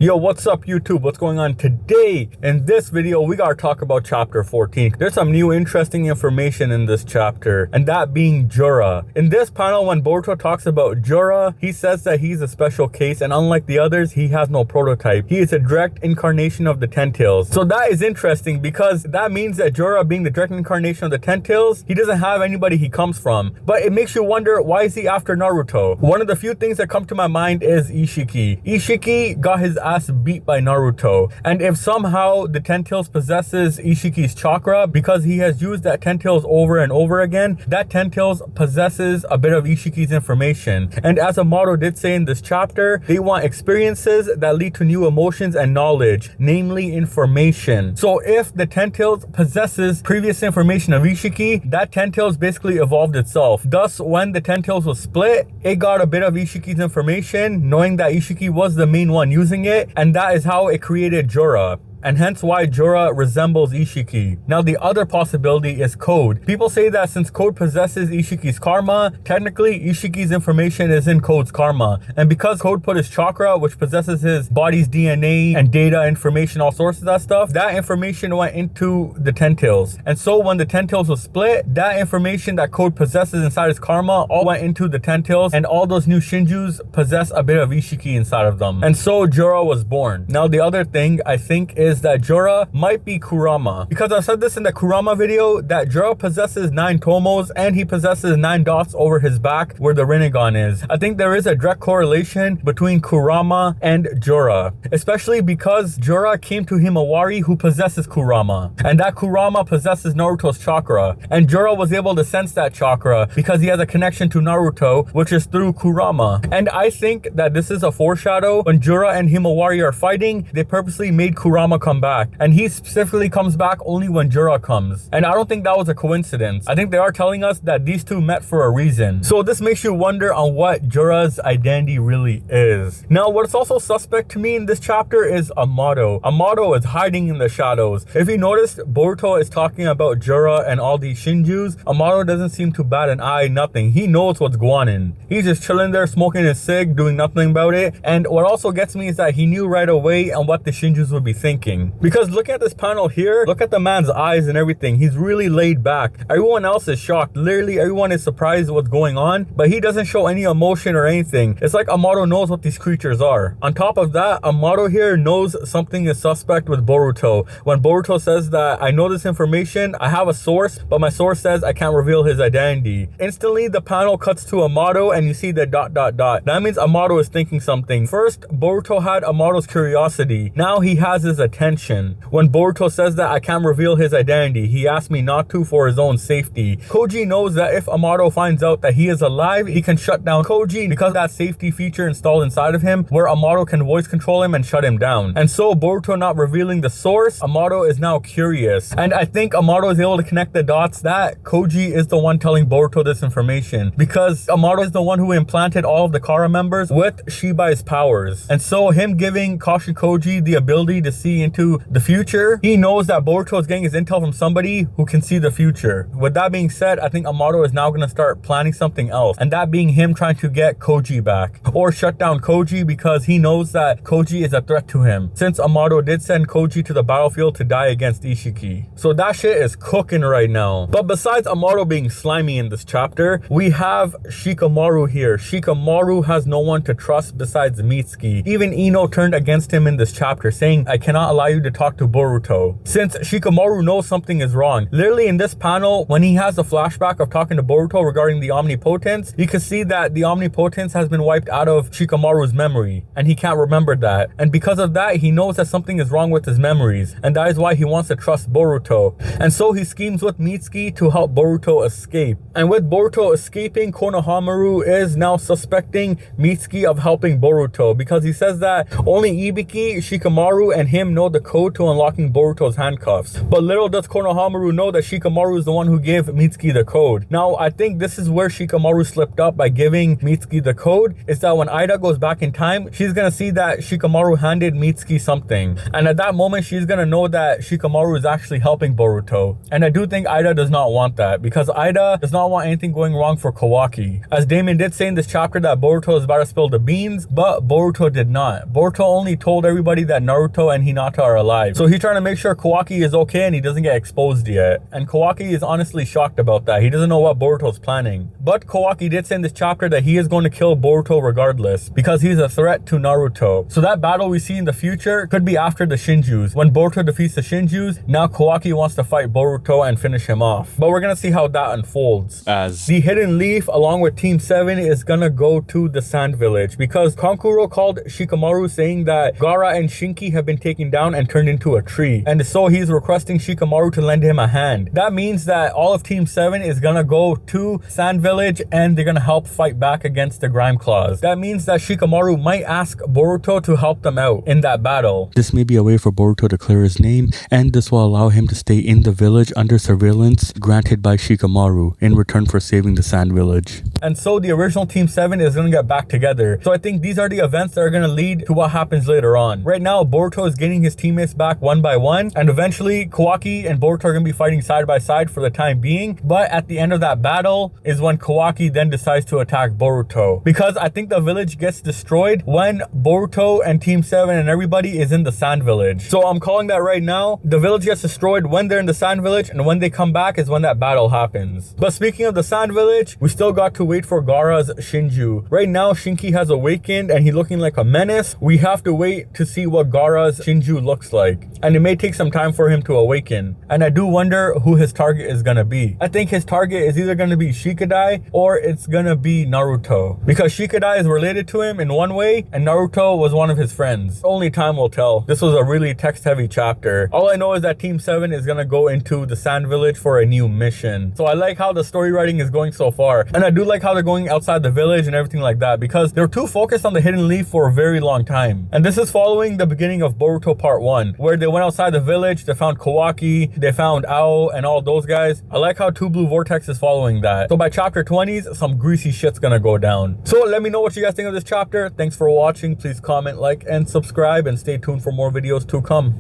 Yo, what's up YouTube? What's going on today? In this video, we gotta talk about chapter 14. There's some new interesting information in this chapter, and that being Jura. In this panel, when Boruto talks about Jura, he says that he's a special case, and unlike the others, he has no prototype. He is a direct incarnation of the Ten Tails. So that is interesting because that means that Jura, being the direct incarnation of the Ten Tails, he doesn't have anybody he comes from. But it makes you wonder, why is he after Naruto? One of the few things that come to my mind is Ishiki. Ishiki got his ass beat by Naruto, and if somehow the Ten Tails possesses Ishiki's chakra because he has used that Ten Tails over and over again, that Ten Tails possesses a bit of Ishiki's information. And as Amato did say in this chapter, they want experiences that lead to new emotions and knowledge, namely information. So if the Ten Tails possesses previous information of Ishiki, that Ten Tails basically evolved itself. Thus, when the Ten Tails was split, it got a bit of Ishiki's information, knowing that Ishiki was the main one using it, and that is how it created Jura, and hence why Jura resembles Ishiki. Now the other possibility is Code. People say that since Code possesses Ishiki's karma, technically Ishiki's information is in Code's karma. And because Code put his chakra, which possesses his body's DNA and data, information, all sorts of that stuff, that information went into the Ten Tails. And so when the Ten Tails was split, that information that Code possesses inside his karma all went into the Ten Tails, and all those new Shinjus possess a bit of Ishiki inside of them. And so Jura was born. Now the other thing I think is that Jura might be Kurama, because I said this in the Kurama video, that Jura possesses 9 tomos and he possesses 9 dots over his back where the Rinnegan is. I think there is a direct correlation between Kurama and Jura, especially because Jura came to Himawari, who possesses Kurama, and that Kurama possesses Naruto's chakra, and Jura was able to sense that chakra because he has a connection to Naruto, which is through Kurama. And I think that this is a foreshadow. When Jura and Himawari are fighting, they purposely made Kurama come back, and he specifically comes back only when Jura comes. And I don't think that was a coincidence. I think they are telling us that these two met for a reason. So this makes you wonder on what Jura's identity really is. Now what's also suspect to me in this chapter is Amato. Amato is hiding in the shadows. If you noticed, Boruto is talking about Jura and all these Shinjus. Amato doesn't seem to bat an eye, nothing. He knows what's going on. He's just chilling there smoking his cig, doing nothing about it. And what also gets me is that he knew right away on what the Shinjus would be thinking. Because look at this panel here, look at the man's eyes and everything. He's really laid back. Everyone else is shocked. Literally everyone is surprised what's going on, but he doesn't show any emotion or anything. It's like Amato knows what these creatures are. On top of that, Amato here knows something is suspect with Boruto. When Boruto says that, I know this information, I have a source, but my source says I can't reveal his identity. Instantly the panel cuts to Amato and you see the ... That means Amato is thinking something. First, Boruto had Amato's curiosity. Now he has his attention. When Boruto says that I can't reveal his identity, he asked me not to for his own safety. Koji knows that if Amato finds out that he is alive, he can shut down Koji because of that safety feature installed inside of him where Amato can voice control him and shut him down. And so Boruto not revealing the source, Amato is now curious. And I think Amato is able to connect the dots that Koji is the one telling Boruto this information, because Amato is the one who implanted all of the Kara members with Shibai's powers. And so him giving Kashi Koji the ability to see into the future, he knows that Boruto is getting his intel from somebody who can see the future. With that being said, I think Amato is now going to start planning something else, and that being him trying to get Koji back or shut down Koji, because he knows that Koji is a threat to him, since Amato did send Koji to the battlefield to die against Ishiki. So that shit is cooking right now. But besides Amato being slimy in this chapter, we have Shikamaru here. Shikamaru has no one to trust besides Mitsuki. Even Ino turned against him in this chapter, saying, I cannot allow you to talk to Boruto, since Shikamaru knows something is wrong. Literally in this panel, when he has a flashback of talking to Boruto regarding the omnipotence, you can see that the omnipotence has been wiped out of Shikamaru's memory, and he can't remember that. And because of that, he knows that something is wrong with his memories, and that is why he wants to trust Boruto. And so he schemes with Mitsuki to help Boruto escape. And with Boruto escaping, Konohamaru is now suspecting Mitsuki of helping Boruto, because he says that only Ibiki, Shikamaru, and him know out the code to unlocking Boruto's handcuffs. But little does Konohamaru know that Shikamaru is the one who gave Mitsuki the code. Now, I think this is where Shikamaru slipped up by giving Mitsuki the code, is that when Ida goes back in time, she's gonna see that Shikamaru handed Mitsuki something. And at that moment, she's gonna know that Shikamaru is actually helping Boruto. And I do think Ida does not want that, because Ida does not want anything going wrong for Kawaki. As Damon did say in this chapter that Boruto is about to spill the beans, but Boruto did not. Boruto only told everybody that Naruto and Hinata are alive. So he's trying to make sure Kawaki is okay and he doesn't get exposed yet. And Kawaki is honestly shocked about that. He doesn't know what Boruto's planning. But Kawaki did say in this chapter that he is going to kill Boruto regardless, because he's a threat to Naruto. So that battle we see in the future could be after the Shinjus. When Boruto defeats the Shinjus, now Kawaki wants to fight Boruto and finish him off. But we're gonna see how that unfolds. As the Hidden Leaf along with Team 7 is gonna go to the Sand Village, because Kankuro called Shikamaru saying that Gaara and Shinki have been taken down and turned into a tree. And so he's requesting Shikamaru to lend him a hand. That means that all of Team 7 is gonna go to Sand Village and they're gonna help fight back against the Grime Claws. That means that Shikamaru might ask Boruto to help them out in that battle. This may be a way for Boruto to clear his name, and this will allow him to stay in the village under surveillance granted by Shikamaru in return for saving the Sand Village. And so the original Team 7 is gonna get back together. So I think these are the events that are gonna lead to what happens later on. Right now, Boruto is getting his teammates back one by one, and eventually Kawaki and Boruto are gonna be fighting side by side for the time being. But at the end of that battle is when Kawaki then decides to attack Boruto, because I think the village gets destroyed when Boruto and Team 7 and everybody is in the Sand Village. So I'm calling that right now. The village gets destroyed when they're in the Sand Village, and when they come back is when that battle happens. But speaking of the Sand Village, we still got to wait for Gaara's Shinju. Right now, Shinki has awakened and he's looking like a menace. We have to wait to see what Gaara's Shinju looks like. And it may take some time for him to awaken. And I do wonder who his target is gonna be. I think his target is either gonna be Shikadai or it's gonna be Naruto. Because Shikadai is related to him in one way and Naruto was one of his friends. Only time will tell. This was a really text-heavy chapter. All I know is that Team 7 is gonna go into the Sand Village for a new mission. So I like how the story writing is going so far. And I do like how they're going outside the village and everything like that, because they're too focused on the Hidden Leaf for a very long time. And this is following the beginning of Boruto Part 1, where they went outside the village, they found Kawaki, they found Ao and all those guys. I like how Two Blue Vortex is following that. So by chapter 20s, some greasy shit's gonna go down. So let me know what you guys think of this chapter. Thanks for watching. Please comment, like, and subscribe, and stay tuned for more videos to come.